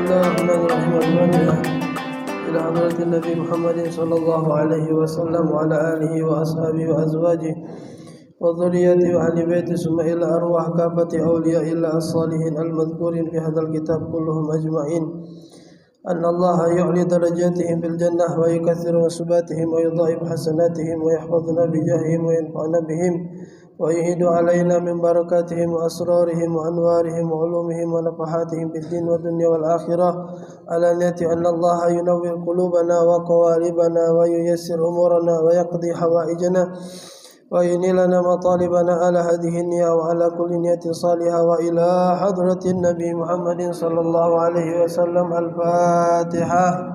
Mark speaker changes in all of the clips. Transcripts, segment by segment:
Speaker 1: الله الرحمن الرحيم. الفاتحة إلى حضرة النبي محمد صلى الله عليه وسلم وعلى آله وأصحابه وأزواجه وذريته وأهل بيته ثم إلى أرواح كافة أولياء الله الصالحين المذكورين في هذا الكتاب كلهم أجمعين أن الله يعلي درجاتهم في الجنة ويكثر مسباتهم ويضاعف حسناتهم ويحفظنا بجاههم وينفعنا بهم ويهد علينا من بركاتهم وأسرارهم وأنوارهم وعلومهم ونفحاتهم في الدين والدنيا والآخرة على نية أن الله ينور قلوبنا وقوالبنا وييسر أمورنا ويقضي حوائجنا وينيل لنا مطالبنا على هذه النية وعلى كل نية صالحة وإلى حضرة النبي محمد صلى الله عليه وسلم. الفاتحة.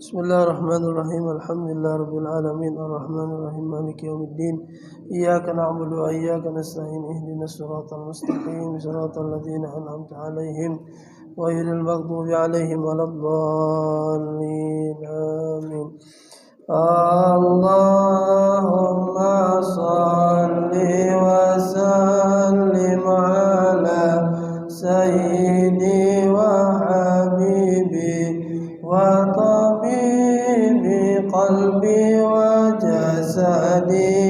Speaker 1: بسم الله الرحمن الرحيم. الحمد لله رب العالمين الرحمن الرحيم مالك يوم الدين إياك نعبد وإياك نستعين اهدنا الصراط المستقيم صراط الذين أنعمت عليهم غير المغضوب عليهم ولا الضالين آمين. اللهم صل وسلم على سيدي وحبيبي وطبيب قلبي وجسدي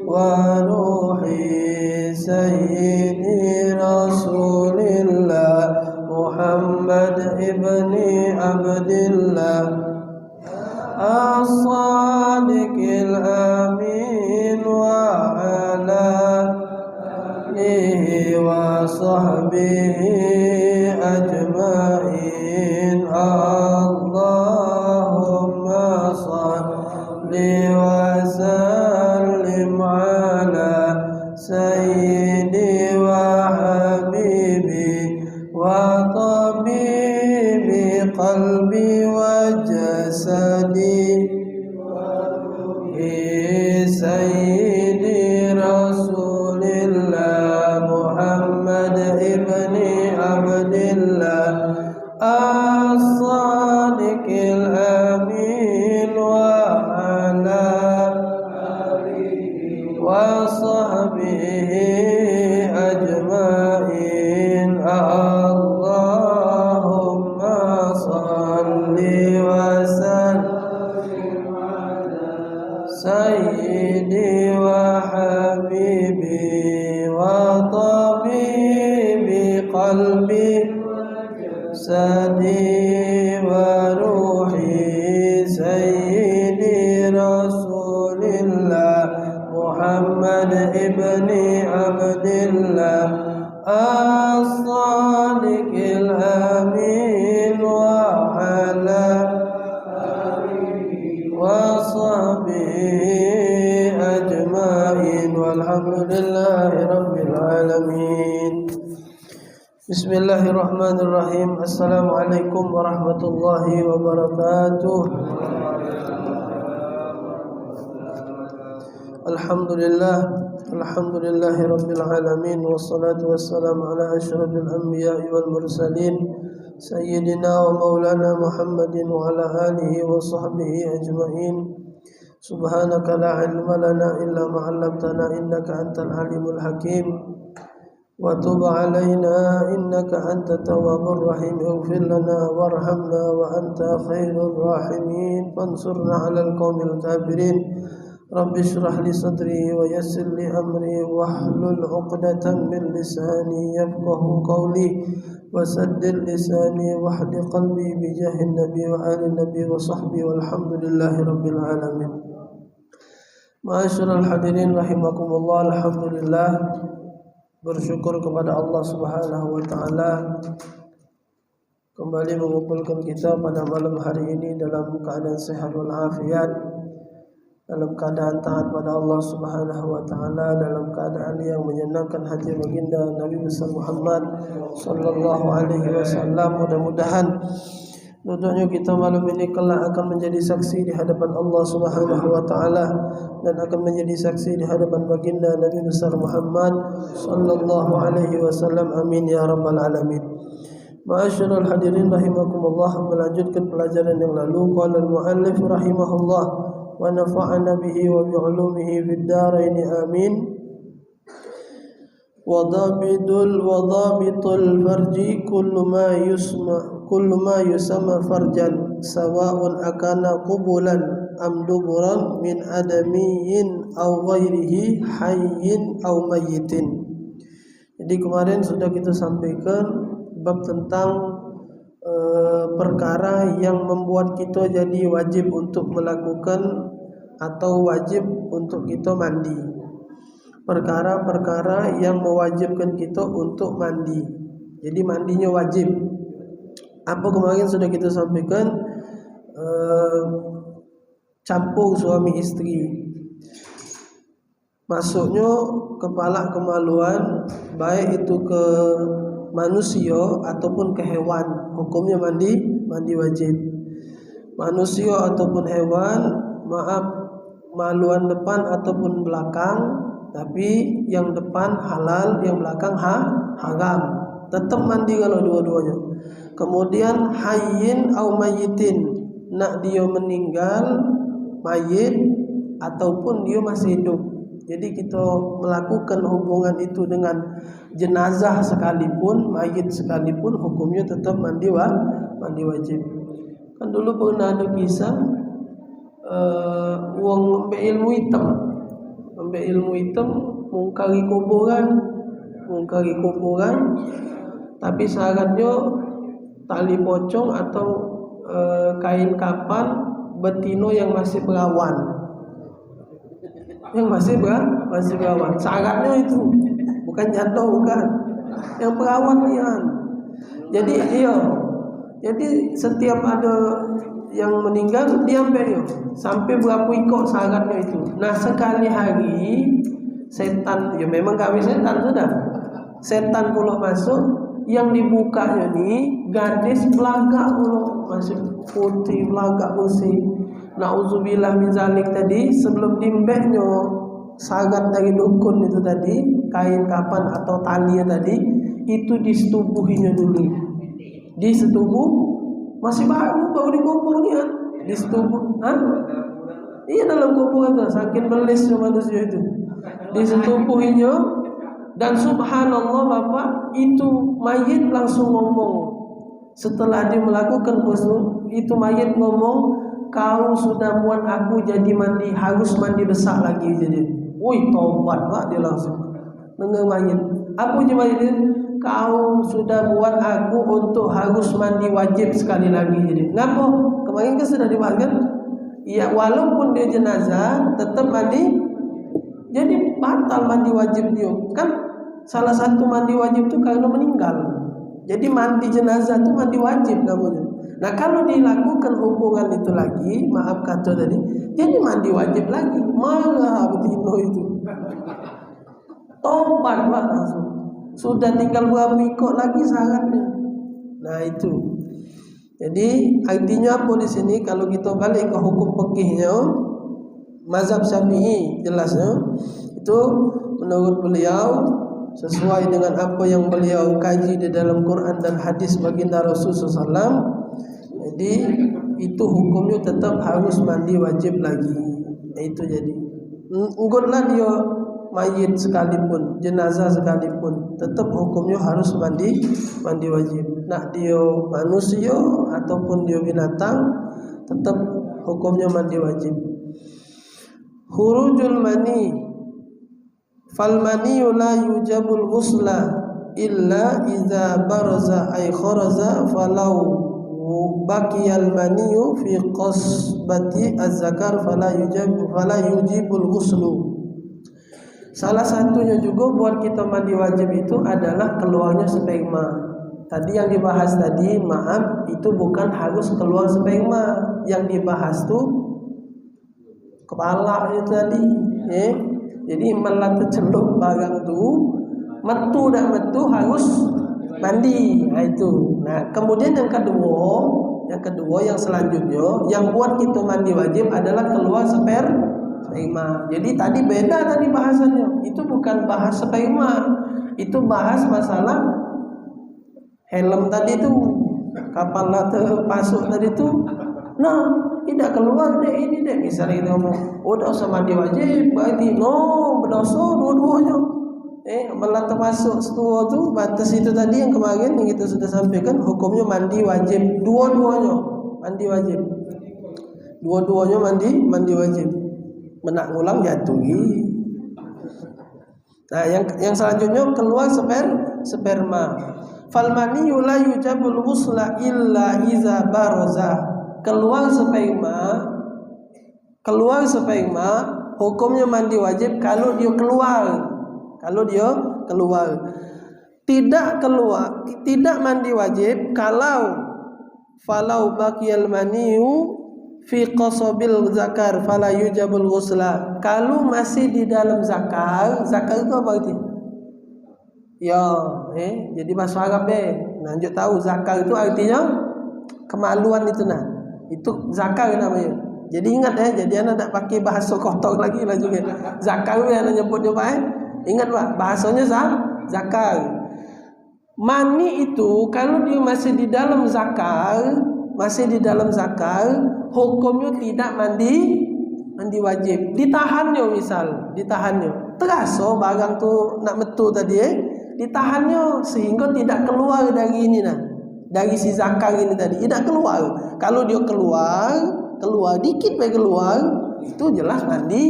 Speaker 1: وروحي سيدي رسول الله محمد ابن عبد الله الصادق الأمين وعلى آله وصحبه أجمعين. اللهم صل وسلم على سيدي وحبيبي وطبيب قلبي وجسدي سيدي رسول الله محمد ابن عبد الله الصادق الأمين وعلى آله وصحبه أجمعين. اللهم صل وسلم على سيدي وحبيبي وطبيب قلبي جسدي وروحي سيدي رسول الله محمد ابن عبد الله الصادق الأمين وعلى آله وصحبه أجمعين والحمد لله رب العالمين. بسم الله الرحمن الرحيم. السلام عليكم ورحمة الله وبركاته. الحمد لله رب العالمين والصلاة والسلام على أشرف الأنبياء والمرسلين سيدنا ومولانا محمد وعلى آله وصحبه أجمعين. سبحانك لا علم لنا إلا ما علمتنا إنك أنت العليم الحكيم وتب علينا إنك أنت التواب الرحيم. اغفر لنا وارحمنا وأنت خير الراحمين فانصرنا على القوم الكافرين. رب اشرح لي صدري ويسر لي أمري واحلل عقدة من لساني يفقه قولي وسدد لساني واهد قلبي بجاه النبي وآل النبي وصحبه والحمد لله رب العالمين. Ma'asyiral hadirin rahimakumullah. Alhamdulillah, bersyukur kepada Allah Subhanahu wa taala kembali mengumpulkan kita pada malam hari ini dalam keadaan sehat walafiat, dalam keadaan taat pada Allah Subhanahu wa taala, dalam keadaan yang menyenangkan hati baginda Nabi besar Muhammad sallallahu alaihi wasallam. Mudah-mudahan duduknya kita malam ini kelak akan menjadi saksi di hadapan Allah Subhanahu wa taala dan akan menjadi saksi di hadapan baginda Nabi besar Muhammad sallallahu alaihi wasallam. Amin ya rabbal alamin. Ma'asyiral hadirin rahimakumullah, melanjutkan pelajaran yang lalu. Qala al-muallif rahimahullah wa nafa'ana bihi wa bi 'ulumihi fid dharain amin. Wadabitul farji kullu ma yusamma farjan sawa'un akana qubulan am duburan min adamiyin aw ghairihi hayyin aw mayyitin. Jadi kemarin sudah kita sampaikan bab tentang perkara yang membuat kita jadi wajib untuk melakukan atau wajib untuk kita mandi. Perkara-perkara yang mewajibkan kita untuk mandi. Jadi mandinya wajib. Apa kemarin sudah kita sampaikan, campur suami istri. Masuknya kepala kemaluan, baik itu ke manusia ataupun ke hewan, hukumnya mandi wajib. Manusia ataupun hewan, maluan depan ataupun belakang, tapi yang depan halal, yang belakang haram. Tetap mandi kalau dua-duanya. Kemudian hayyin au mayyitin, nak dia meninggal, mayit ataupun dia masih hidup. Jadi kita melakukan hubungan itu dengan jenazah sekalipun, mayit sekalipun, hukumnya tetap mandi wajib. Kan dulu pernah ada kisah wong ilmu hitam mungkari kuburan, tapi syaratnya tali pocong atau kain kapan betino yang masih perawan. Syaratnya itu bukan jatuh, bukan yang perawan lian. Jadi setiap ada yang meninggal dia sampai berapa ikut syaratnya itu. Nah sekali hari setan, ya memang kami setan sudah, setan pula masuk, yang dibukanya nih gadis belagak pula, masih putih belagak bersih. Nauzubillah min zalik tadi, sebelum dimbeknya syarat dari dukun itu tadi, kain kapan atau tali tadi, itu disetubuhinya dulu. Disetubuh masih baru dikubur nih kan, disetubuh. Iya dalam kuburan tuh, saking belisnya manusia itu. Disetubuhinya, dan subhanallah Bapak, itu mayit langsung ngomong. Setelah dia melakukan khusnul, itu mayit ngomong, kau sudah buat aku jadi harus mandi besar lagi. Jadi, woi tobat Pak, dia langsung dengar mayit. Apa je mayit ini? Kau sudah buat aku untuk harus mandi wajib sekali lagi. Jadi, ngapa? Kemarin kan sudah dibahas. Ya walaupun dia jenazah tetap mandi. Jadi batal mandi wajib dia. Kan salah satu mandi wajib itu karena meninggal. Jadi mandi jenazah itu mandi wajib namanya. Nah kalau dilakukan hubungan itu lagi, maaf kata tadi, jadi mandi wajib lagi. Marah betino itu. Tobat Pak langsung. Sudah tinggal berapa ikut lagi syaratnya. Nah itu. Jadi artinya apa di sini? Kalau kita balik ke hukum fikihnya, mazhab Syafi'i jelasnya itu menurut beliau sesuai dengan apa yang beliau kaji di dalam Quran dan hadis baginda Rasulullah SAW. Jadi itu hukumnya tetap harus mandi wajib lagi. Itu jadi enggaklah dia mayit sekalipun, jenazah sekalipun, tetap hukumnya harus mandi wajib. Nak dia manusia ataupun dia binatang, tetap hukumnya mandi wajib. Khurujul mani, fal mani la yujabul ghusla illa idza barza ay kharaza falau baqiyal maniyu fi qasbati az-zakar fala yujibul ghuslu. Salah satunya juga buat kita mandi wajib itu adalah keluarnya sperma. Tadi yang dibahas tadi, maaf, itu bukan harus keluar sperma. Yang dibahas tuh kepala itu tadi, ya. Jadi malah tercelup barang tuh, metu harus mandi. Nah itu. Nah kemudian yang kedua yang selanjutnya, yang buat kita mandi wajib adalah keluar sperma. Jadi tadi beda tadi bahasannya. Itu bukan bahas sperma, itu bahas masalah helm tadi itu, kapal terpasuk tadi itu. Nah, tidak keluar deh ini deh. Misalnya kita ngomong, udah usah mandi wajib, berarti berdosa dua-duanya. Apabila termasuk setua tu batas itu tadi yang kemarin yang kita sudah sampaikan, hukumnya mandi wajib dua-duanya, mandi wajib. Dua-duanya mandi wajib. Menak ngulang jatuh. Nah, yang selanjutnya keluar sperma. Fal maniyyu la yujabul ghusla illa iza baraza. Keluar sperma hukumnya mandi wajib kalau dia keluar. Tidak mandi wajib kalau falau baqiyal maniyyu fi qasabil zakar fala yujabul ghusla. Kalau masih di dalam zakar itu apa itu? Jadi bahasa Arab lanjut tahu zakar itu artinya kemaluan itu Itu zakar namanya. Jadi ingat jadi anak tak pakai bahasa kotor lagi lah juga. Zakar yang nyebut juga Ingat Pak, bahasanya zakar. Mani itu kalau dia masih di dalam zakar, hukumnya tidak mandi wajib. Ditahannya. Terasa barang tu nak metu tadi ditahannya sehingga tidak keluar dari ini dari si zakar ini tadi, tidak keluar. Kalau dia keluar dikit itu jelas mandi.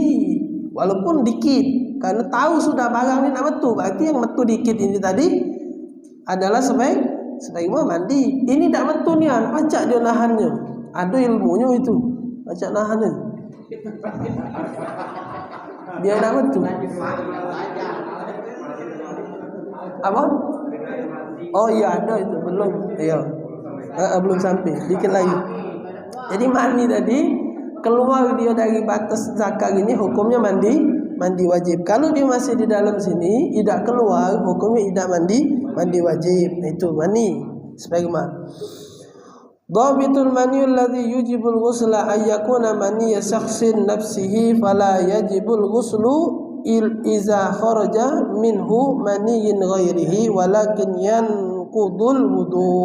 Speaker 1: Walaupun dikit. Karena tahu sudah barang ini nak metu, berarti yang metu dikit ini tadi adalah sebaiknya mandi. Ini tak metu ni pacak dia nahannya. Ada ilmunya itu, pacak nahannya. Dia nak metu. Apa? Oh iya ada itu, belum. Iya. Belum sampai, dikit lagi. Jadi mandi tadi keluar dia dari batas zakar ini hukumnya mandi wajib. Kalau dia masih di dalam sini tidak keluar, hukumnya tidak mandi wajib. Itu mani sperma. Dhabitul mani alladhi yujibul ghusla ayyakuna mani shakhsin nafsihi fala yajibul ghuslu iza kharaja minhu maniyin ghairihi walakin yanqudul wudu.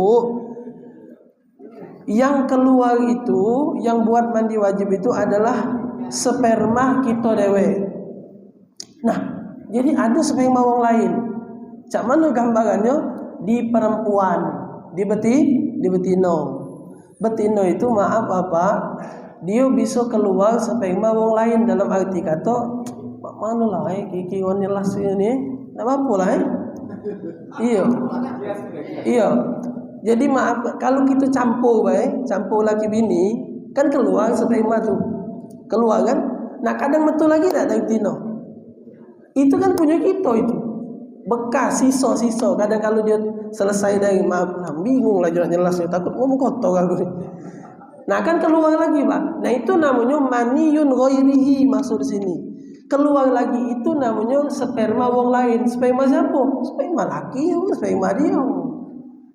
Speaker 1: Yang keluar itu, yang buat mandi wajib itu adalah sperma kita dewe. Nah, jadi ada sperma orang lain. Cak mana gambarannya? Di perempuan, di betina. Betina itu maaf apa? Dia bisa keluar sperma orang lain dalam arti kata, mana lah kiki wan jelas ini, tak apa lah Iya. Jadi maaf kalau kita campur laki bini, kan keluar sperma tu. Keluar kan? Nah, kadang betul lagi tak dari betina. Itu kan punya kita itu. Bekas sisa-sisa. Kadang kalau dia selesai dari bingung lah jelas takut ngomong kotor aku. Nah, kan keluar lagi, Pak. Nah, itu namanya maniyun ghairihi maksud sini. Keluar lagi itu namanya sperma wong lain. Sperma siapa? Sperma laki, sperma dia.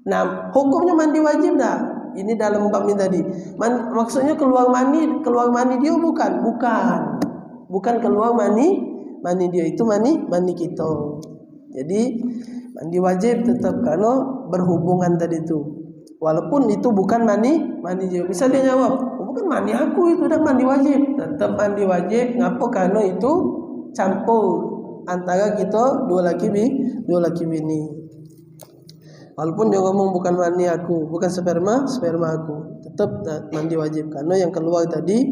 Speaker 1: Nah, hukumnya mandi wajib dah. Ini dalam bab ini tadi. Maksudnya keluar mani dia bukan keluar mani dia, itu mani kita. Jadi mandi wajib tetap karena berhubungan tadi itu. Walaupun itu bukan mani dia. Bisa dia jawab, bukan mani aku itu, dah mandi wajib. Tetap mandi wajib. Ngapa? Karena itu campur antara kita dua laki bini. Walaupun dia ngomong bukan mani aku, bukan sperma aku, tetap mandi wajib karena yang keluar tadi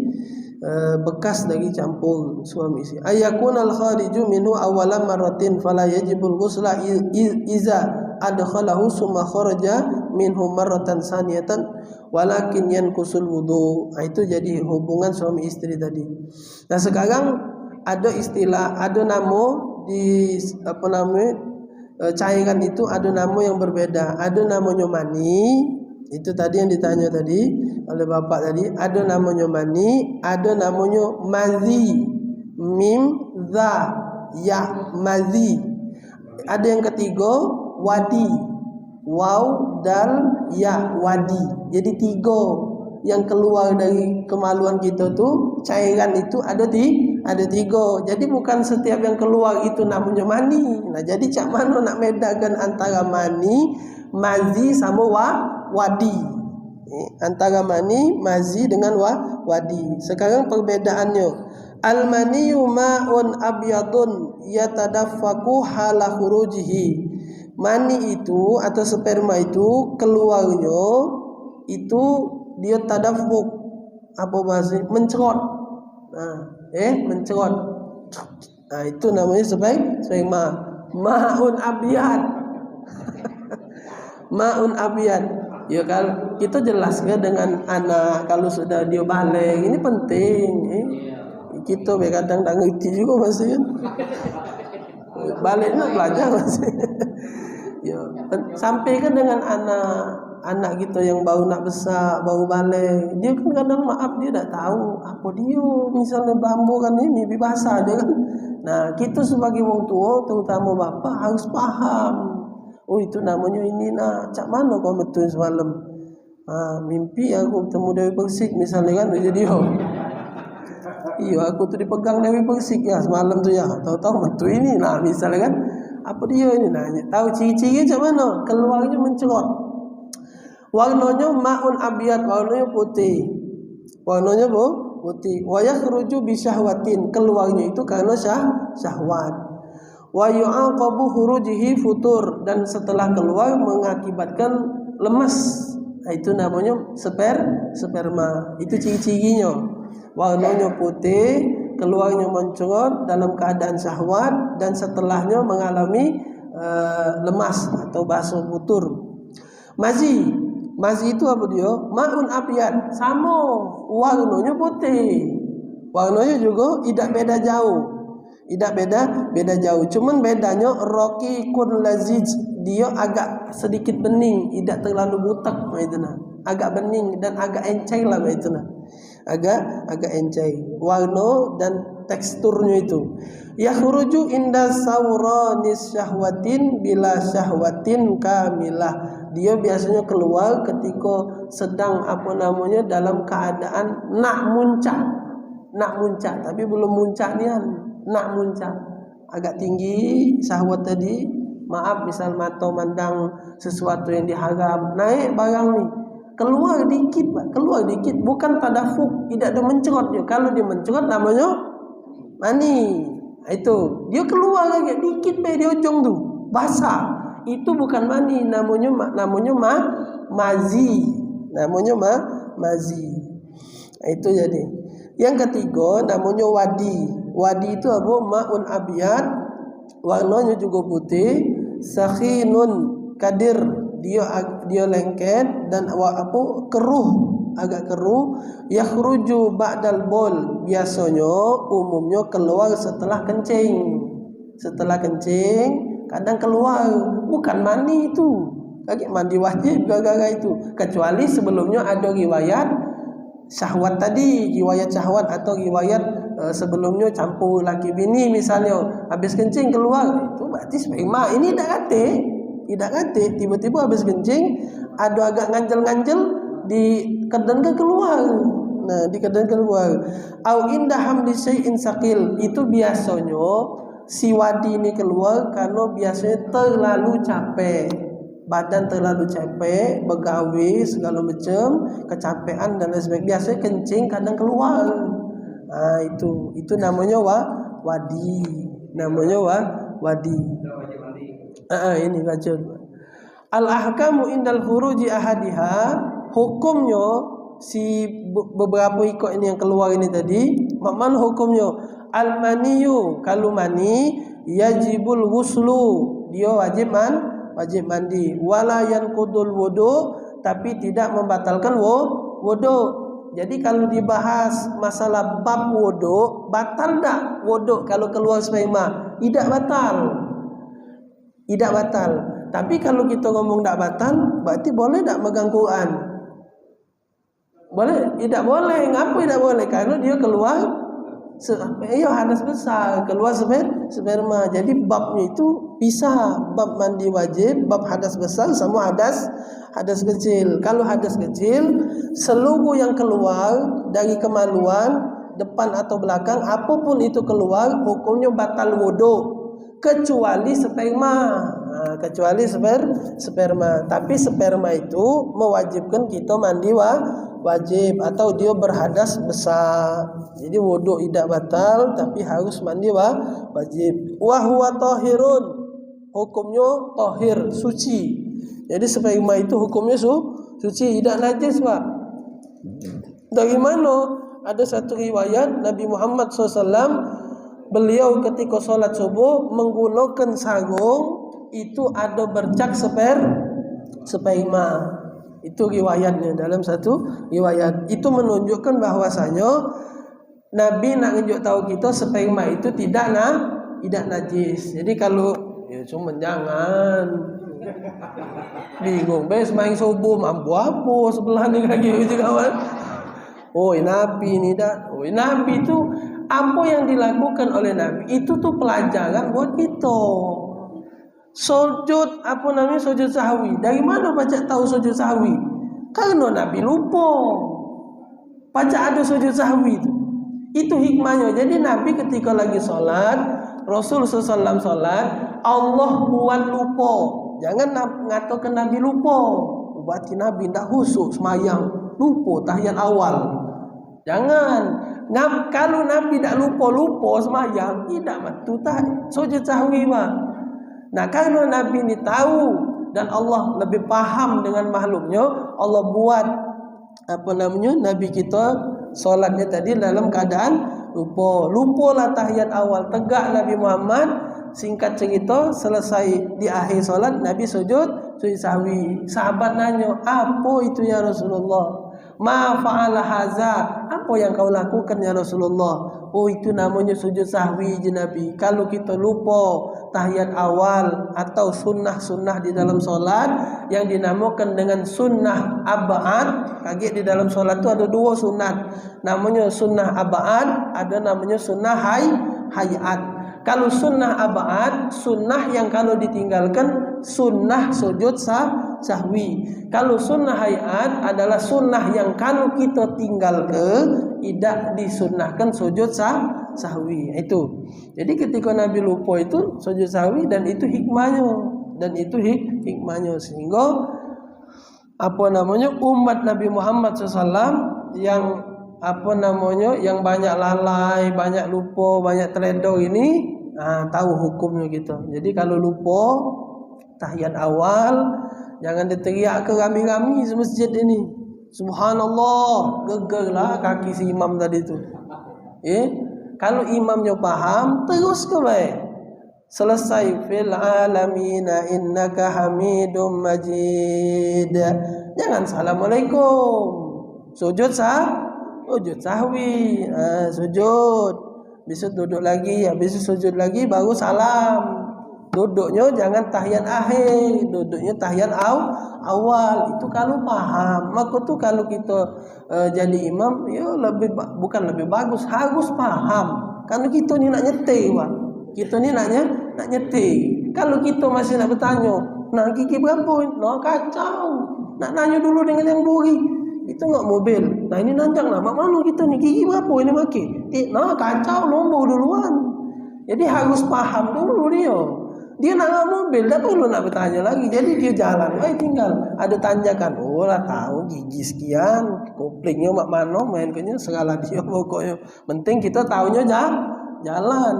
Speaker 1: bekas dari campur suami istri. Ayakunal khariju minhu awalan maratin fala yajibul ghusla iza adkhalahu summa kharaja minhu maratan saniyatan walakin yankusul wudu. Itu jadi hubungan suami istri tadi. Nah, sekarang ada istilah, ada nama di cairan itu ada nama yang berbeda. Ada namanya mani, itu tadi yang ditanya tadi oleh bapak tadi. Ada namanya mani, ada namanya mazi, mim za ya mazi. Ada yang ketiga wadi, waw dal ya wadi. Jadi tiga yang keluar dari kemaluan kita tuh cairan itu ada tiga. Jadi bukan setiap yang keluar itu namanya mani. Nah, jadi cak mana nak bedakan antara mani, mazi sama wadi? Antara mani, mazi dengan wadi. Sekarang perbedaannya. Al-maniyu ma'un abyadun yatadaffaku hala khurujihi. Mani itu atau sperma itu keluarnya itu dia tadaffuk, apa bahasa mencerot. Mencerot. Nah, itu namanya sperma. Ma'un abyad. Ma'un abyad. Ya kalau kita jelaskan dengan anak kalau sudah dia balik, ini penting. Kita kadang tak ngerti juga masih kan. Baliknya belajar masih. Ya, sampaikan dengan anak kita yang baru nak besar, baru balik. Dia kan kadang maaf dia tak tahu apa dia. Misalnya bambu kan ini mimpi basah dia kan. Nah, kita sebagai orang tua, terutama bapa harus paham. Oh, itu namanya ini nak. Cak mana kau betul semalam? Mimpi aku bertemu Dewi Persik misalnya kan jadi dia. Iya, aku tuh dipegang Dewi Persik ya semalam tuh ya. Tahu-tahu betul ini nah misalnya kan. Apa dia ini nanya? Tahu ciri-ciri macam mana? Keluarnya mencerot. Warnanya ma'un abyad, warnanya putih. Warnanya putih. Wa yakhruju bi syahwatin, keluarnya itu karena syahwat. Wa yu'aqabu khurujihi futur, dan setelah keluar mengakibatkan lemas. Nah, itu namanya sperma. Itu ciri-cirinya. Warnanya putih, keluarnya mencerot dalam keadaan syahwat, dan setelahnya mengalami lemas atau basuh futur. Mazi itu apa dia? Ma'un abyad, sama warnanya putih. Warnanya juga tidak beda jauh. Tidak beda jauh. Cuman bedanya raqiqun laziz, dia agak sedikit bening, tidak terlalu butak maituna. Agak bening dan agak encai lah maituna. Agak encai. Warna dan teksturnya itu. Yakhruju inda sawranis syahwatin bila syahwatin kamilah. Dia biasanya keluar ketika sedang dalam keadaan nak muncak, tapi belum muncak nian, nak muncak. Agak tinggi syahwat tadi, maaf misal mata mandang sesuatu yang diharap, naik barang ni. Keluar dikit, bukan tadafuk, tidak ada mencerot dia. Kalau dia mencerot namanya mani. Itu dia keluar lagi dikit di ujung tu, basah. Itu bukan mani, namanya mazi. Namanya mazi. Itu jadi. Yang ketiga namanya wadi. Wadi itu apa? Ma'un abyad, warnanya juga putih, sakhinun kadir, dia lengket dan keruh, agak keruh. Yakhruju ba'dal bol, biasanya umumnya keluar setelah kencing. Setelah kencing kadang keluar, bukan mani itu. Kaki mandi wajib gara-gara itu. Kecuali sebelumnya ada riwayat syahwat tadi, riwayat syahwat atau riwayat sebelumnya campur laki bini misalnya, habis kencing keluar, itu berarti sperma. Ini tidak kate, tiba-tiba habis kencing ada agak ganjel-ganjel di kedenkan keluar. Nah, di kedenkan keluar. Au inda hamli syai'in saqil, itu biasanya si wadi ini keluar karena biasanya terlalu capek. Badan terlalu capek, begawe segala macam, kecapean dan lain sebagainya. Biasanya kencing kadang keluar. Nah, itu namanya wadi. Namanya wadi. Ini baca. Al-ahkamu indal khuruji ahadiha, hukumnya si beberapa ikut ini yang keluar ini tadi. Mana hukumnya? Al-maniyu, kalau mani yajibul ghuslu, dia wajib mandi. Wala yanqudul wudu, tapi tidak membatalkan wudu. Jadi kalau dibahas masalah bab wudu, batal tak wudu kalau keluar sperma? Tidak batal. Tapi kalau kita ngomong tak batal, berarti boleh tak megang Quran? Boleh? Tidak boleh. Ngapa tidak boleh? Karena dia keluar hadas besar, keluar sperma. Jadi babnya itu pisah, bab mandi wajib, bab hadas besar sama hadas kecil. Kalau hadas kecil, seluruh yang keluar dari kemaluan depan atau belakang, apapun itu keluar, hukumnya batal wudu, kecuali sperma. Kecuali sperma. Tapi sperma itu mewajibkan kita mandi wajib, atau dia berhadas besar. Jadi wuduk tidak batal tapi harus mandi wajib. Wa huwa tahirun, hukumnya tahir, suci. Jadi sperma itu hukumnya suci, tidak najis, Pak. Dari mana? Ada satu riwayat Nabi Muhammad SAW, beliau ketika sholat subuh menggunakan sarung, itu ada bercak sperma. Itu riwayatnya, dalam satu riwayat. Itu menunjukkan bahwasanya Nabi nak tunjuk tahu kita sperma itu tidak najis. Jadi kalau ya cuma jangan bingung, bes main subuh mampu apa sebelah ni lagi kawan. Oh, Nabi ni dah. Oh, Nabi itu apa yang dilakukan oleh Nabi itu tuh pelajaran buat kita. Sujud sujud sahwi. Dari mana baca tahu sujud sahwi? Karena Nabi lupa. Baca ada sujud sahwi itu. Itu hikmahnya. Jadi Nabi ketika lagi sholat, Rasul SAW sholat, Allah buat lupa. Jangan ngatakan Nabi lupa. Buat Nabi tidak khusyuk semayang, lupa tahiyat awal. Jangan. Kalau Nabi tidak lupa semayang, tidak betul sujud sahwi mah. Nah, karena Nabi ini tahu dan Allah lebih paham dengan makhluknya, Allah buat Nabi kita solatnya tadi dalam keadaan lupalah tahiyat awal. Tegak Nabi Muhammad, singkat cerita selesai di akhir solat Nabi sujud sahwi. Sahabat nanya, apa itu ya Rasulullah? Ma fa'ala haza, apa yang kau lakukan ya Rasulullah? Oh, itu namanya sujud sahwi je Nabi. Kalau kita lupa tahiyat awal atau sunnah-sunnah di dalam solat yang dinamakan dengan sunnah ab'ad. Kaget di dalam solat itu ada dua sunnah, namanya sunnah ab'ad, ada namanya sunnah hayat. Kalau sunnah ab'ad, sunnah yang kalau ditinggalkan sunnah sujud sahwi. Kalau sunnah hayat adalah sunnah yang kalau kita tinggalkan tidak disunnahkan sujud sahwi. Itu. Jadi ketika Nabi lupa itu sujud sahwi, dan itu hikmahnya, sehingga umat Nabi Muhammad SAW yang yang banyak lalai, banyak lupa, banyak teledor ini tahu hukumnya gitu. Jadi kalau lupa tahiyat awal, jangan diteriak ke rami-rami semasjid ini. Subhanallah, gegerlah kaki si imam tadi itu. Kalau imamnya paham, terus ke baik. Selesai fil alamina innaka hamidum majid. Jangan assalamualaikum. Sujud sahwi, sujud. Besok duduk lagi, habis sujud lagi baru salam. Duduknya jangan tahiyat akhir, duduknya tahiyat awal. Itu kalau paham. Maka tuh kalau kita jadi imam, ya bukan lebih bagus, harus paham. Karena kita ni nak nyetir, Pak. Kita ni nak nyetir. Kalau kita masih nak bertanya, nak gigi berapa? Nak kacau. Nak nanya dulu dengan yang buri. Itu enggak mobil. Nah, ini nanjang lah. Mak mana kita ni gigi berapa ini maki? Nah, kacau nombor duluan. Jadi harus paham dulu dia. Dia nak mobil, tak perlu nak bertanya lagi. Jadi dia jalan, tinggal ada tanjakan. Oh lah tahu gigi sekian, koplingnya mak mana, main kenya segala dia pokoknya. Penting kita tahunya jalan.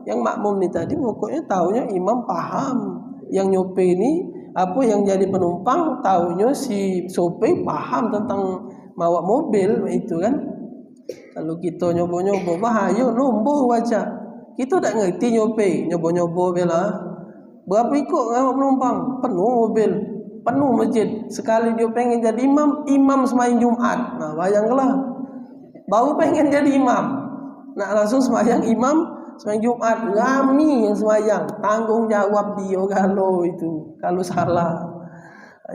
Speaker 1: Yang makmum ni tadi pokoknya tahunya imam paham. Yang nyope ini yang jadi penumpang tahunya si sopir paham tentang bawa mobil itu kan. Kalau kita nyoba-nyoba bahaya nombor wajah. Kita tak ngerti nyoba-nyoba bela. Berapa ikut penumpang? Penuh mobil, penuh masjid. Sekali dia pengen jadi imam sembahyang Jumat. Nah, bayangkanlah. Baru pengen jadi imam. Nak langsung sembahyang imam sembahyang Jumat. Rami yang sembahyang. Tanggung jawab dia kalau salah.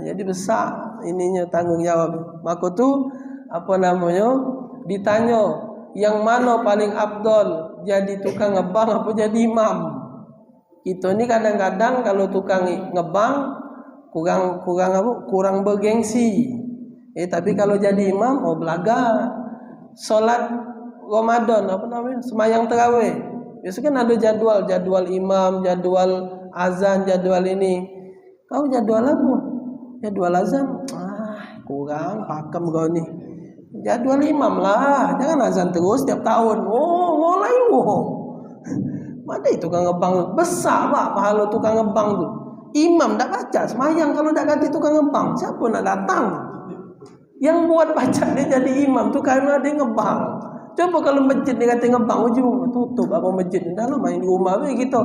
Speaker 1: Jadi besar ininya tanggung jawab. Maka tu ditanya yang mana paling afdal, jadi tukang ngebang apa jadi imam? Kita ni kadang-kadang kalau tukang ngebang kurang bergengsi. Tapi kalau jadi imam belaga. Salat Ramadan sembahyang tarawih. Biasa kan ada jadwal imam, jadwal azan, jadwal ini. Kau jadwal apa? Jadwal azan. Kurang pakem kau ni. jadwal imam lah, jangan azan terus tiap tahun. Oh, mulai Mana itu tukang ngebang besar pak pahala tukang ngebang tu. Imam tak baca semayang kalau tak ganti tukang ngebang, siapa nak datang? Yang buat baca dia jadi imam tu karena dia ngebang. Coba kalau masjid dia kata ngebang, ujung tutup apa masjid ni, dah lah main di rumah begitu.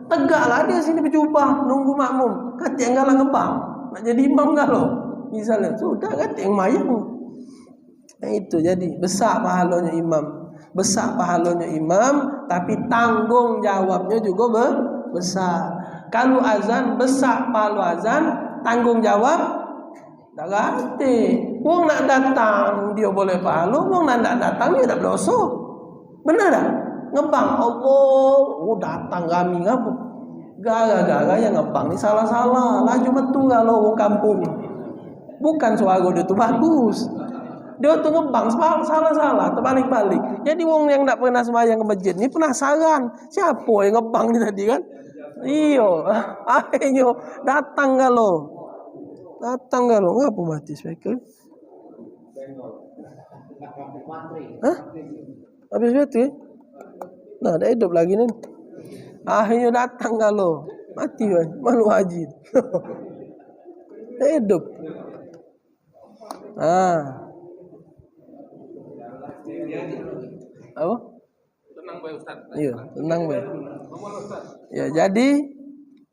Speaker 1: Tegaklah dia sini berjubah nunggu makmum. Kata yang galang ngebang, nak jadi imam galau. Misalnya sudah kata yang mayang. Nah, itu jadi besar pahalanya imam. Besar pahalanya imam, tapi tanggung jawabnya juga besar. Kalau azan besar pahala azan, tanggung jawab tak ganti. Wong nak datang dia boleh pahala, wong nak datang dia tak berdosa. Benar tak? Ngebang Allah, datang kami ngapa? Gara-gara yang ngebang ni salah-salah. Laju betul kalau wong kampung. Bukan suara dia tu bagus. Dia tu ngebang salah-salah, terbalik-balik. Jadi wong yang tak pernah sembahyang ke masjid ni penasaran, siapa yang ngebang ni tadi kan? Iyo, ayo datang kalau. Ngapa mati speaker? Hah? Habis mati? Nah, dah hidup lagi ni. Ayo datang kalau. Mati kan? Malu haji. Dah hidup. Apa? Tenang bae Ustaz. Iya, tenang bae. Ya, jadi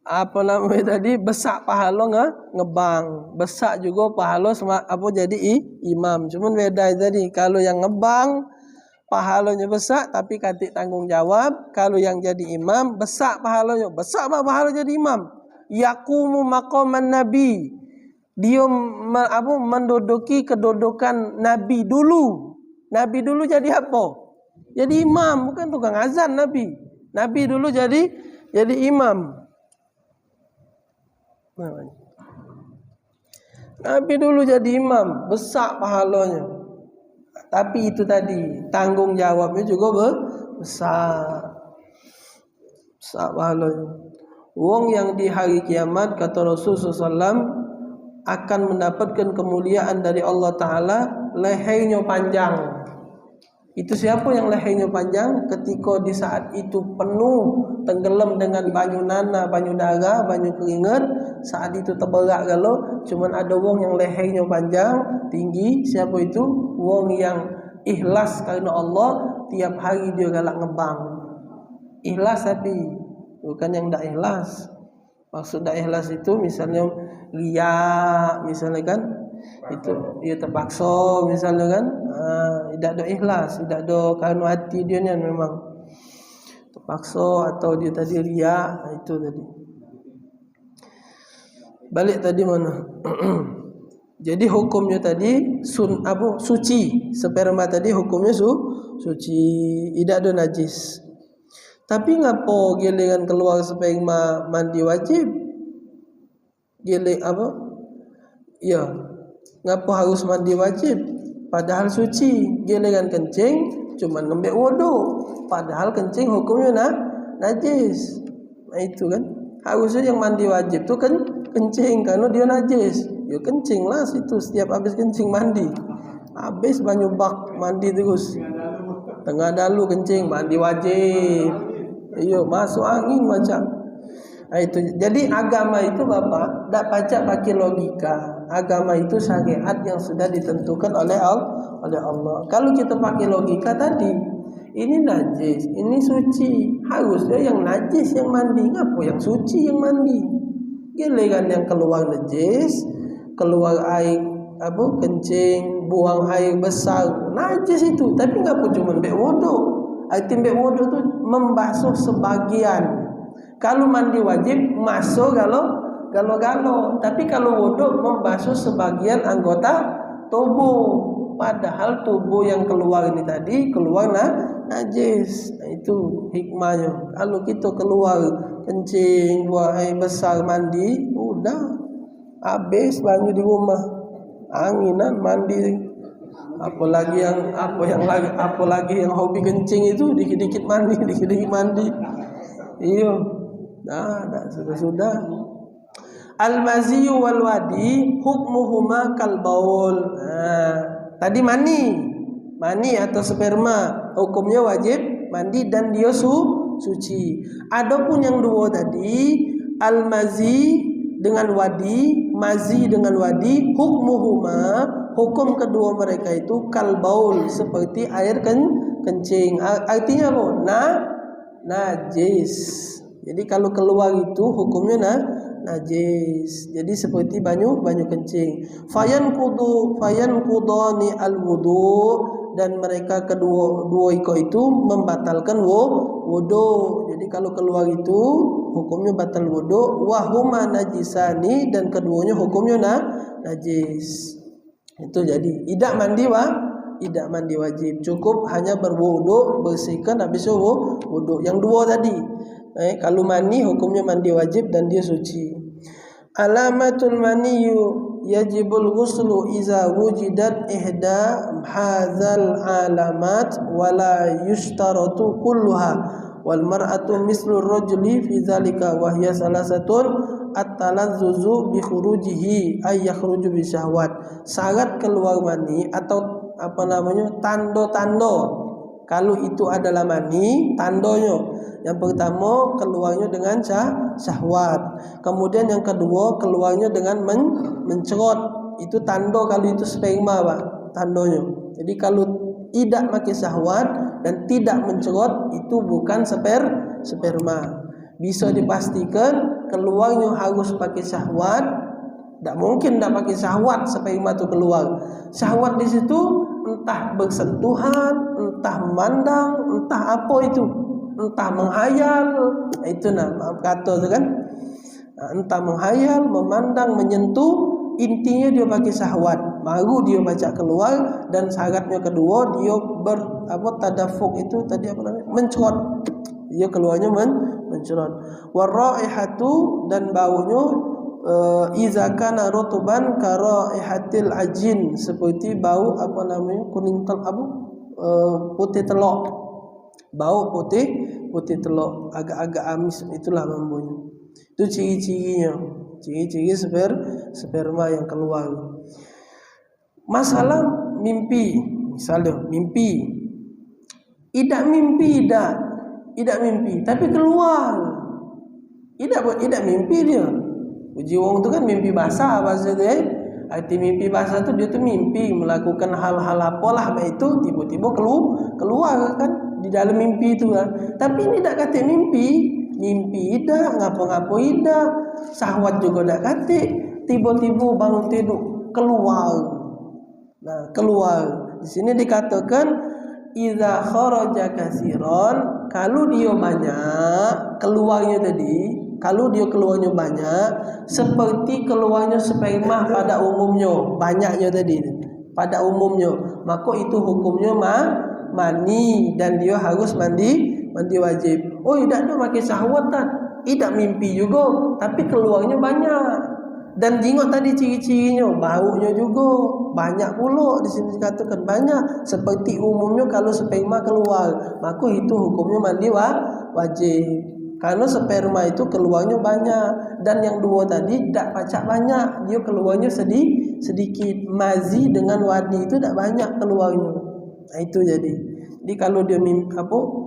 Speaker 1: apa namanya tadi besar pahala ngebang, besar juga pahala apa jadi imam. Cuman beda tadi, kalau yang ngebang pahalanya besar tapi katik tanggung jawab. Kalau yang jadi imam besar pahalanya, besar pahala jadi imam. Yaqumu maqaman nabi. Dia menduduki kedudukan nabi dulu. Nabi dulu jadi apa? Jadi imam, bukan tukang azan Nabi. Nabi dulu jadi imam. Nabi dulu jadi imam, besar pahalanya. Tapi itu tadi, tanggung jawabnya juga besar. Besar pahalanya. Wong yang di hari kiamat kata Rasulullah SAW akan mendapatkan kemuliaan dari Allah Ta'ala, lehernya panjang. Itu siapa yang lehernya panjang? Ketika di saat itu penuh, tenggelam dengan banyu nana, banyu darah, banyu keringat. Saat itu terberak galau, cuman ada wong yang lehernya panjang, tinggi. Siapa itu? Wong yang ikhlas karena Allah, tiap hari dia galak ngebang. Ikhlas tapi bukan yang tak ikhlas. Maksud tak ikhlas itu misalnya riya, misalnya kan, itu dia terpaksa misalnya kan, tidak ada ikhlas, tidak ada karena hati dia ni memang terpaksa, atau dia tadi riya. Itu tadi balik tadi mana? Jadi hukumnya tadi suci, sperma tadi hukumnya suci, tidak ada najis. Tapi ngapo gelengan keluar sperma mandi wajib? Geleng apa? Ya, ngapo harus mandi wajib? Padahal suci. Gelengan kencing cuma ngambil wudu, padahal kencing hukumnya najis. Nah itu kan. Harusnya yang mandi wajib tu kan kencing, karena dia najis. Ya kencing lah situ, setiap habis kencing mandi. Habis banyu bak mandi terus. Tengah dalu kencing mandi wajib. Iyo masuk angin macam. Nah, itu. Jadi agama itu Bapak tak pacak pakai logika. Agama itu syariat yang sudah ditentukan oleh Allah. Kalau kita pakai logika tadi, ini najis, ini suci, harusnya yang najis yang mandi, ngapa yang suci yang mandi? Giliran yang keluar najis, keluar air kencing, buang air besar, najis itu. Tapi ngapa cuma mbek wudu? Arti mbek wudu tu membasuh sebagian. Kalau mandi wajib masuk galo. Tapi kalau wudu membasuh sebagian anggota tubuh. Padahal tubuh yang keluar ini tadi keluar najis. Nah, itu hikmahnya. Kalau kita keluar kencing, buang air besar, mandi, udah habis banyu di rumah, anginan mandi. Apalagi yang hobi kencing itu dikit-dikit mandi. Iya. Dah sudah. Al-maziyu wal wadi hukmuhuma kal baul. Tadi mani. mani atau sperma, hukumnya wajib mandi dan dia suci. Adapun yang dua tadi, al-mazi dengan wadi, mazi dengan wadi, hukmuhuma, hukum kedua mereka itu kalbaul, seperti air kencing. Artinya apa? Najis. Jadi kalau keluar itu hukumnya najis. Jadi seperti banyu kencing. Fayan kudani al wudu, dan mereka dua itu membatalkan wudu. Jadi kalau keluar itu hukumnya batal wudu. Wahuma najisani, dan keduanya hukumnya najis. Itu jadi tidak mandi wajib, cukup hanya berwudu, bersihkan habis wudu. Yang dua tadi, kalau mani hukumnya mandi wajib dan dia suci. Alamatul maniyu yajibul ghuslu iza wujidat ihda hadzal alamat wala yushtaratu kulluha wal mar'atu mislu rajuli fi dzalika wa hiya salasatun at-talazzuzu bi khurujihi ay yakhruju bi syahwat. Syarat keluar mani atau tanda-tanda kalau itu adalah mani, tandanya yang pertama keluarnya dengan syahwat, kemudian yang kedua keluarnya dengan mencerot. Itu tanda kalau itu sperma, Pak, tandanya. Jadi kalau tidak pakai syahwat dan tidak mencerot, itu bukan sperma. Bisa dipastikan keluarnya harus pakai syahwat. Tak mungkin tak pakai syahwat sperma itu keluar. Syahwat di situ entah bersentuhan, entah memandang, entah apa itu, entah menghayal. Itu maaf kata tu kan. Entah menghayal, memandang, menyentuh, intinya dia pakai syahwat. Baru dia baca keluar, dan syaratnya kedua dia tadafuk, itu tadi mencerot. Dia keluarnya mencerot. Waraihatu, dan baunya iza kana rutuban ka raihatil ajin, seperti bau kuning putih telur. Bau putih telur, agak-agak amis, itulah baunya. Itu ciri-cirinya, ciri-ciri sperma yang keluar. Masalah mimpi, misalnya mimpi, tidak mimpi, tapi keluar. Tidak mimpi dia. Uji wong tu kan mimpi basah bahasa tu. Arti mimpi basah tu dia tu mimpi melakukan hal-hal apalah, itu tiba-tiba keluar kan di dalam mimpi itu kan. Tapi ini tak kata mimpi dah, ngapa-ngapa dah, syahwat juga tak kata. Tiba-tiba bangun tidur keluar. Keluar. Di sini dikatakan idza kharaja katsiran, kalau dia banyak keluarnya tadi. Kalau dia keluarnya banyak, seperti keluarnya sperma pada umumnya, banyaknya tadi pada umumnya, maka itu hukumnya mani, dan dia harus mandi wajib. Oh, tidak ada pakai syahwat tak? Tidak mimpi juga, tapi keluarnya banyak. Dan jingok tadi ciri-cirinya, baunya juga banyak pula. Di sini dikatakan banyak, seperti umumnya kalau sperma keluar, maka itu hukumnya mandi wajib. Karena sperma itu keluarnya banyak, dan yang dua tadi tidak pacak banyak, dia keluarnya sedikit. Mazi dengan wadi itu tidak banyak keluarnya. Itu jadi kalau dia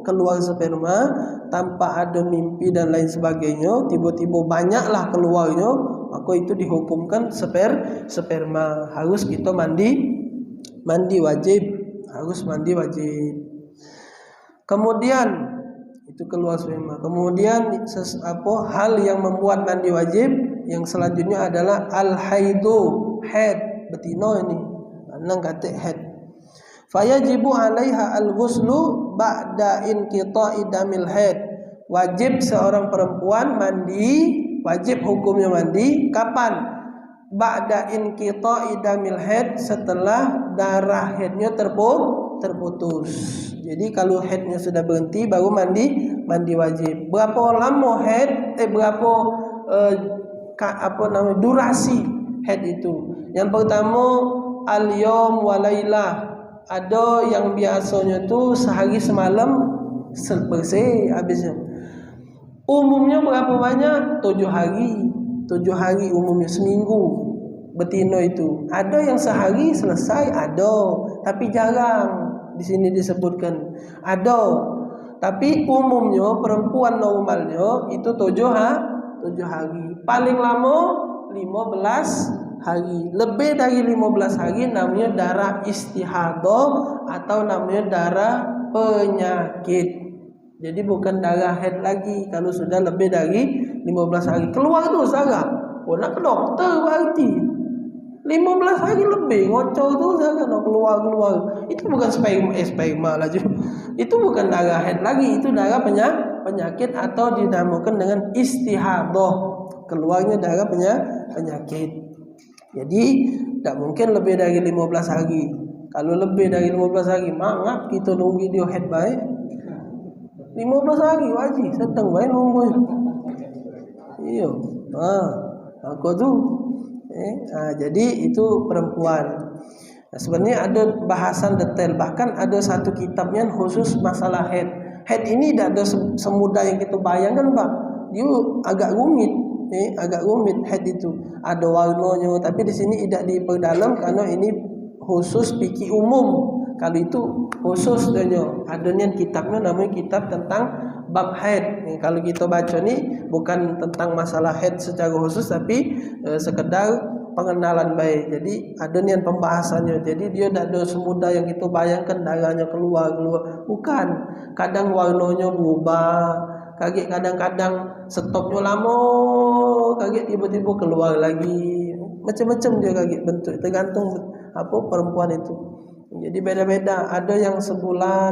Speaker 1: keluar sperma tanpa ada mimpi dan lain sebagainya, tiba-tiba banyaklah keluarnya, maka itu dihukumkan sperma. Harus kita mandi wajib, harus mandi wajib. Kemudian itu keluar sperma. Kemudian hal yang membuat mandi wajib yang selanjutnya adalah al-haidu, haid, betina ini. Nang kata haid. Fayajibu 'alaiha al-ghuslu ba'da inqita'i damil haid. Wajib seorang perempuan mandi, wajib hukumnya mandi kapan? Ba'da inqita'i damil haid, setelah darah haidnya terputus. Jadi kalau haidnya sudah berhenti baru mandi wajib. Berapa lama haid? Durasi haid itu? Yang pertama al-yawm wa lailah. Ada yang biasanya tu sehari semalam bersih habisnya. Umumnya berapa banyak? 7 hari. 7 hari umumnya, seminggu betina itu. Ada yang sehari selesai, ada, tapi jarang. di sini disebutkan. Ada, tapi umumnya perempuan normalnya itu 7 hari. Paling lama 15 hari. Lebih dari 15 hari namanya darah istihadah atau namanya darah penyakit. Jadi bukan darah haid lagi kalau sudah lebih dari 15 hari. Keluar tu Sarah. Oh nak ke dokter berarti. 15 hari lebih ngocor tu Sarah nak keluar. Itu bukan sperma lah je. Itu bukan darah haid lagi, itu darah penyakit atau dinamakan dengan istihadah. Keluarnya darah penyakit. Jadi tak mungkin lebih dari 15 hari. Kalau lebih dari 15 hari, mangap kita nunggu dia haid baik. 15 hari wajib sedang baik nunggu. Iya. Aku tu. Jadi itu perempuan. Nah, sebenarnya ada bahasan detail, bahkan ada satu kitabnya khusus masalah haid. Haid ini tidak ada semudah yang kita bayangkan, Pak. Dia agak rumit. Agak rumit haid itu. Ada warnanya, tapi di sini tidak diperdalam karena ini khusus fikih umum. Kalau itu khusus dia. Adanya kitabnya namanya kitab tentang bab haid. Kalau kita baca ni bukan tentang masalah haid secara khusus, tapi sekedar pengenalan baik. Jadi adanya pembahasannya. Jadi dia tidak ada semudah yang kita bayangkan darahnya keluar. Bukan. Kadang warnanya berubah. Kadang-kadang stopnya lama, kaget tiba-tiba keluar lagi. Macam-macam dia kaget bentuk, tergantung apa perempuan itu. Jadi beda-beda. Ada yang sebulan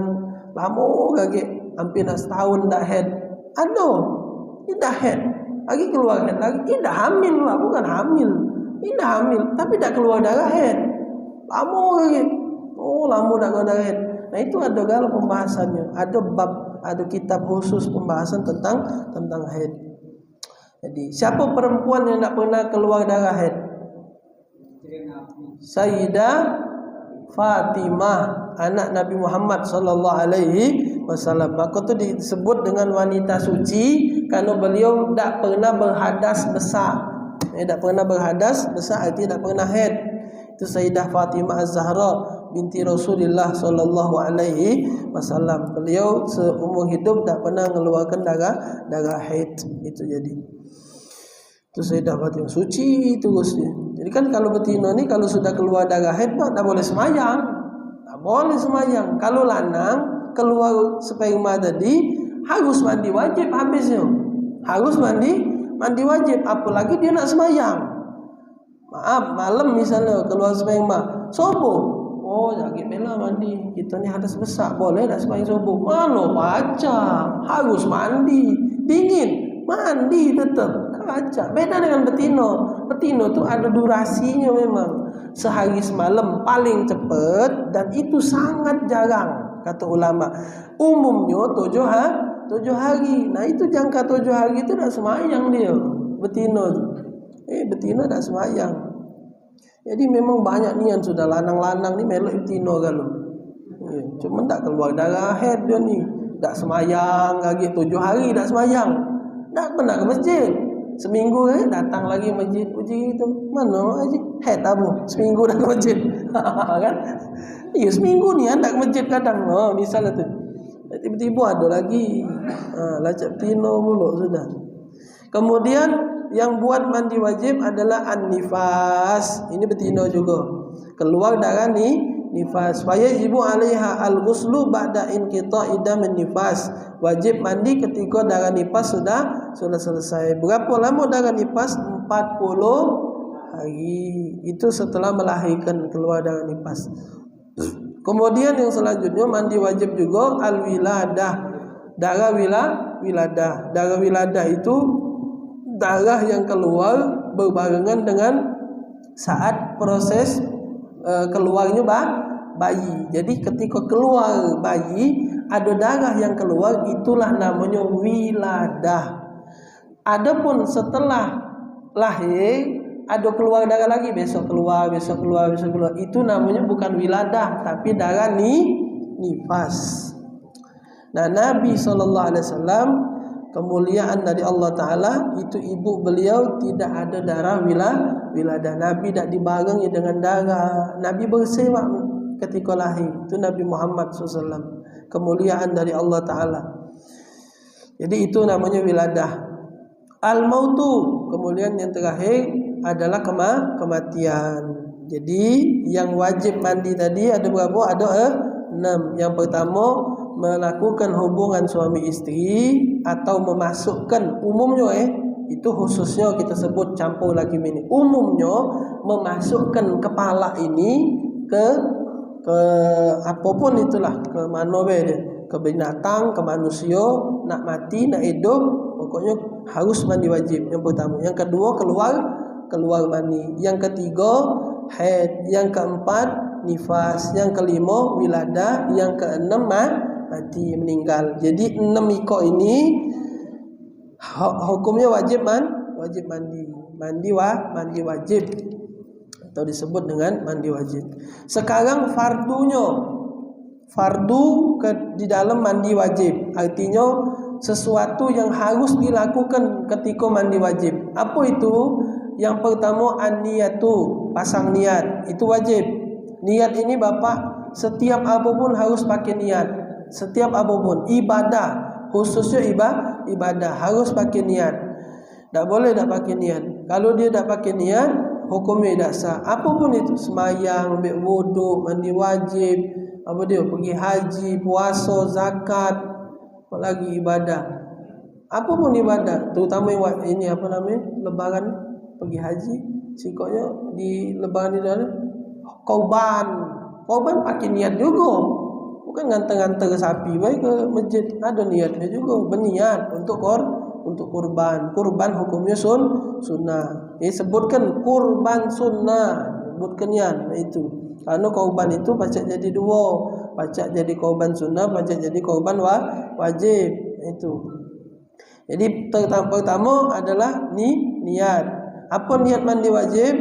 Speaker 1: lama kaget, hampir nak setahun dah haid. Ada, tidak haid, lagi keluar haid lagi. Tidak hamil lah, bukan hamil. Tidak hamil, tapi tak keluar darah haid. Lama kaget. Oh, lama tak keluar darah haid. Nah itu ada galau pembahasannya. Ada bab, ada kitab khusus pembahasan tentang haid. Jadi siapa perempuan yang tak pernah keluar darah haid? Sayyidah Fatimah, anak Nabi Muhammad sallallahu alaihi wasallam. Maka tu disebut dengan wanita suci kerana beliau tak pernah berhadas besar. Tak pernah berhadas besar artinya tak pernah haid. Itu Sayyidah Fatimah Az-Zahra binti Rasulullah sallallahu alaihi wasallam. Beliau seumur hidup tak pernah mengeluarkan darah haid. Itu jadi. Itu Sayyidah Fatimah suci terusnya. Jadi kan kalau betina ni kalau sudah keluar darah haid tak boleh semayang. Tak boleh semayang. Kalau lanang keluar sperma tadi harus mandi wajib habisnya. Harus mandi wajib, apalagi dia nak semayang. Maaf, malam misalnya keluar sperma, subuh. Oh, jangan bela mandi. Kita ni hadas besar, boleh tak semayang subuh? Mana baca, harus mandi. Dingin, mandi tetap. Baca. Beda dengan betina. Betina tu ada durasinya memang. Sehari semalam paling cepat dan itu sangat jarang kata ulama. Umumnya 7 hari. Nah itu jangka 7 hari itu dah semayang dia. Betina tu. Betina dah semayang. Jadi memang banyak ni yang sudah lanang-lanang ni melok betina kalau. Cuma tak keluar darah haid dia ni. Tak semayang lagi 7 hari tak semayang. Tak pernah ke masjid. Seminggu datang lagi masjid. Uji itu mana haji? Haid tabu. Seminggu dah ke masjid. Kan? Ya seminggu ni anda ke masjid kadang. Misalnya tu. Tiba-tiba ada lagi. Lacak betina pula sudah. Kemudian yang buat mandi wajib adalah an-nifas. Ini betina juga. Keluar darah ni nifas. Wa yajibu 'alaiha al-ghuslu ba'da inqita'i damin nifas. Wajib mandi ketika darah nifas sudah selesai. Berapa lama darah nifas? 40 hari. Itu setelah melahirkan keluar darah nifas. Kemudian yang selanjutnya mandi wajib juga al-wiladah. Darah wiladah. Darah wiladah itu darah yang keluar berbarengan dengan saat proses keluarnya bayi. Jadi ketika keluar bayi ada darah yang keluar, itulah namanya wiladah. Adapun setelah lahir ada keluar darah lagi, besok keluar, itu namanya bukan wiladah tapi darah nifas. Nah, Nabi SAW kemuliaan dari Allah Ta'ala itu ibu beliau tidak ada darah wiladah. Nabi tak dibarengi dengan darah. Nabi bersih ketika lahir. Itu Nabi Muhammad SAW, kemuliaan dari Allah Ta'ala. Jadi itu namanya wiladah. Al-mautu, kemudian yang terakhir adalah kematian. Jadi yang wajib mandi tadi ada berapa? Ada 6. Yang pertama, melakukan hubungan suami istri atau memasukkan, umumnya itu khususnya kita sebut campur lagi ini. Umumnya memasukkan kepala ini ke apapun itulah, ke mana dia, ke binatang, ke manusia, nak mati, nak hidup, pokoknya harus mandi wajib. Yang pertama. Yang kedua, keluar mani. Yang ketiga, haid. Yang keempat, nifas. Yang kelima, wiladah. Yang keenam, mati, meninggal. Jadi 6 iko ini hukumnya wajib mandi. Mandi wajib, atau disebut dengan mandi wajib. Sekarang fardu di dalam mandi wajib, artinya sesuatu yang harus dilakukan ketika mandi wajib. Apa itu? Yang pertama, an-niyatu, pasang niat, itu wajib. Niat ini Bapak, setiap apapun harus pakai niat. Setiap apapun, ibadah, khususnya ibadah harus pakai niat. Tak boleh tak pakai niat. Kalau dia tak pakai niat, hukumnya tidak sah. Apapun itu, semayang, ambil wudu, mandi wajib, pergi haji, puasa, zakat, apalagi ibadah. Apapun ibadah, terutama ini lebaran, pergi haji, sikoknya di lebaran di dalam korban pakai niat juga. Bukan nganter-nganter sapi baik ke masjid, ada niatnya juga, berniat untuk kurban. Kurban hukumnya sunnah. Sebutkan kurban sunnah, sebutkan itu. Karena korban itu pacak jadi 2, pacak jadi korban sunnah, pacak jadi korban wajib itu. Jadi pertama adalah niat. Apa niat mandi wajib?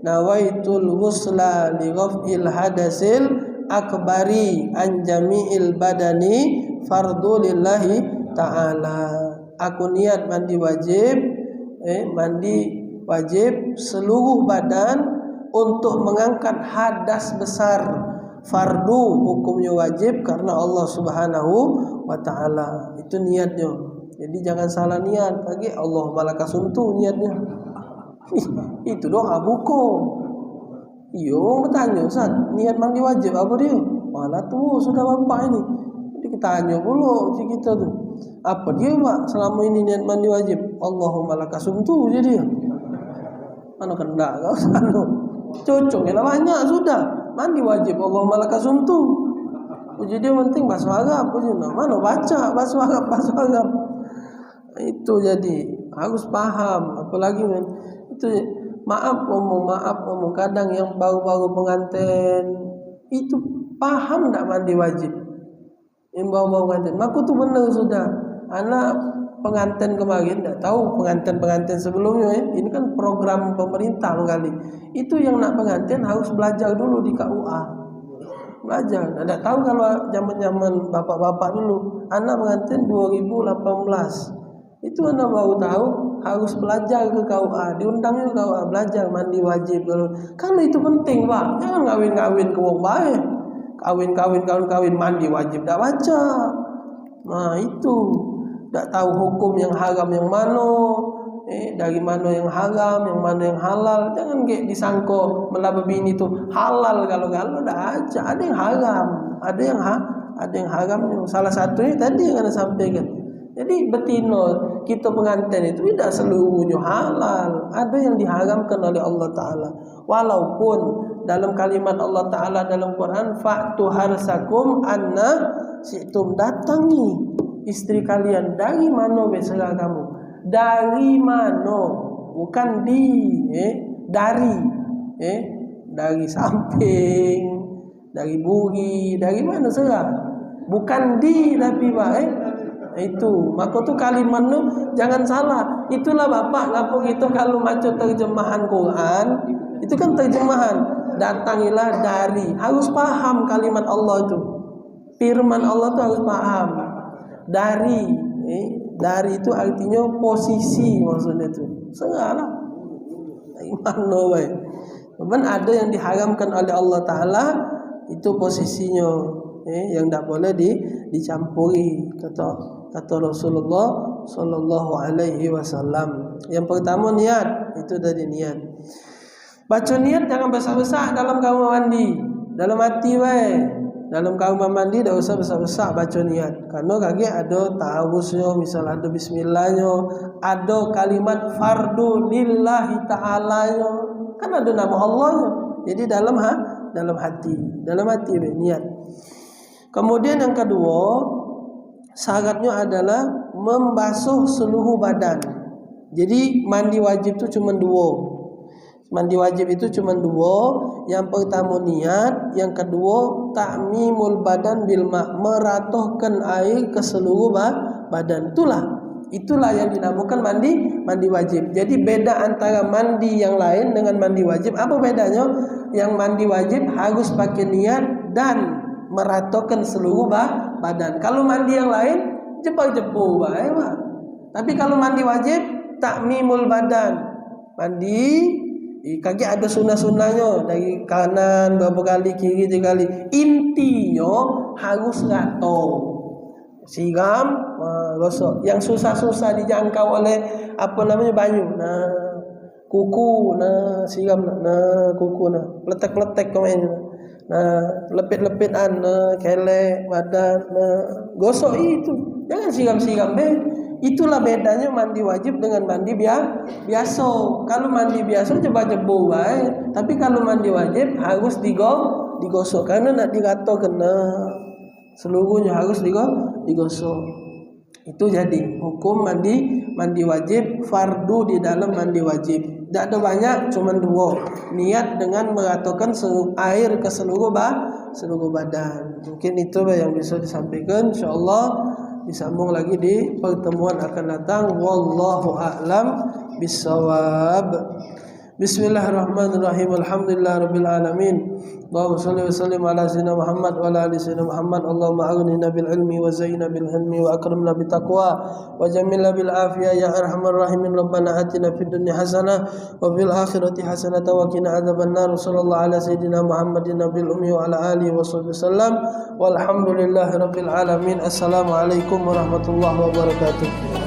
Speaker 1: Nawaitul ghusla li ghaf'il hadasil akbari an jami'il badani fardu lillahi ta'ala. Aku niat mandi wajib seluruh badan untuk mengangkat hadas besar. Fardu hukumnya wajib karena Allah Subhanahu wa ta'ala. Itu niatnya. Jadi jangan salah niat. Lagi Allah malaka suntu niatnya. Itu doa buku. Iyo bertanya, Ustaz, niat mandi wajib apa dia? Malah tuh sudah bapak ini. Jadi kita tanya dulu kita tuh. Apa dia Pak selama ini niat mandi wajib? Allahumma lakasumtu jadi. Mana kendak kau sanu. Cocoknya lah banyak sudah. Mandi wajib Allahumma lakasumtu. Jadi yang penting bahasa Arab punya. Mana baca bahasa Arab. Itu jadi harus paham, apalagi itu maaf ngomong kadang yang baru-baru pengantin itu paham tak mandi wajib. Yang baru-baru pengantin, aku tuh benar sudah. Anak pengantin kemarin tak tahu pengantin sebelumnya ini kan program pemerintah kali. Itu yang nak pengantin harus belajar dulu di KUA. Belajar. Tidak tahu kalau zaman-zaman bapak-bapak dulu, anak pengantin 2018. Itu anak baru tahu harus belajar ke KUA, diundangnya ke KUA belajar mandi wajib. Karena itu penting Pak, jangan kawin-kawin ke wong bae. Kawin mandi wajib tak baca. Nah itu tak tahu hukum yang haram yang mana, dari mana yang haram, yang mana yang halal. Jangan kayak disangka melabah bini itu halal kalau dah aja. Ada yang haram, ada yang haram. Salah satunya tadi yang Anda sampaikan. Jadi betina kita pengantin itu tidak seluruhnya halal. Ada yang diharamkan oleh Allah Ta'ala. Walaupun dalam kalimat Allah Ta'ala dalam Quran, fa'tu harsakum anna syi'tum, datangi istri kalian dari mana berserah kamu. Dari mana, bukan dari samping, dari buri, dari mana serah. Bukan tapi itu maka tu kalimat tu jangan salah. Itulah Bapak ngapa gitu kalau baca terjemahan Quran itu kan terjemahan datangilah dari, harus paham kalimat Allah itu, firman Allah itu harus paham. Dari itu artinya posisi, maksudnya itu segala mana wae. Memang ada yang diharamkan oleh Allah Ta'ala, itu posisinya, yang tidak boleh dicampuri kata Rasulullah Sallallahu Alaihi Wasallam. Yang pertama niat, itu dari niat. Baca niat jangan besar-besar dalam kamu mandi, dalam hati wae. Dalam kamu mandi tidak usah besar-besar baca niat, karena kaki ada ta'awuznya, misal ada bismillahnya, ada kalimat fardu lillahi ta'alanya, kan ada nama Allahnya. Jadi dalam hati niat. Kemudian yang kedua, syaratnya adalah membasuh seluruh badan. Jadi mandi wajib itu cuma dua. Yang pertama niat, yang kedua ta'mimul badan bil ma', meratuhkan air ke seluruh badan. Itulah yang dinamakan mandi wajib. Jadi beda antara mandi yang lain dengan mandi wajib. Apa bedanya? Yang mandi wajib harus pakai niat dan meratuhkan seluruh badan. Kalau mandi yang lain jepang-jepang bae. Tapi kalau mandi wajib ta'mimul badan. Mandi kaki ada sunnah-sunnahnya, dari kanan berapa kali, kiri 3 kali. Intinya harus rata. Siram, gosok. Yang susah-susah dijangkau oleh banyu. Nah, kuku, nah siram, nah kuku, nah letek-letek kemainnya. Nah, lepit-lepitan, nah kelek badan, nah gosok itu. Jangan siram-siram Itulah bedanya mandi wajib dengan mandi biasa. Kalau mandi biasa jebak-jebuk bae, tapi kalau mandi wajib harus digosok karena nak dirata kena. Seluruhnya harus digosok. Itu jadi hukum mandi wajib, fardu di dalam mandi wajib. Tidak ada banyak, cuma 2. Niat dengan meratakan air ke seluruh badan. Mungkin itu yang bisa disampaikan. Insyaallah disambung lagi di pertemuan akan datang. Wallahu a'lam bissawab. Bismillahirrahmanirrahim. Alhamdulillahirabbil alamin. Allahumma shalli wa sallim ala sayyidina Muhammad wa ala ali sayyidina Muhammad. Allahumma aghnina bil ilmi wa zayyina bil hilmi wa akrimna bit taqwa wa jammilna bil afiyah ya arhamar rahimin. Rabbana atina fid dunya hasanah wa fil akhirati hasanah wa qina adzabannar. Sallallahu ala sayyidina Muhammadin nabil ummi wa ala alihi wa sahbihi sallam. Walhamdulillahirabbil alamin. Assalamualaikum warahmatullahi wabarakatuh.